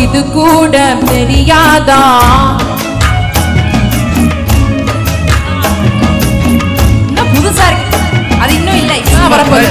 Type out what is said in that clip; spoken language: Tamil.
இது கூட தெரியாதா? இன்னும் புதுசா இருக்கு, அது இன்னும் இல்லை, வரப்போகுது.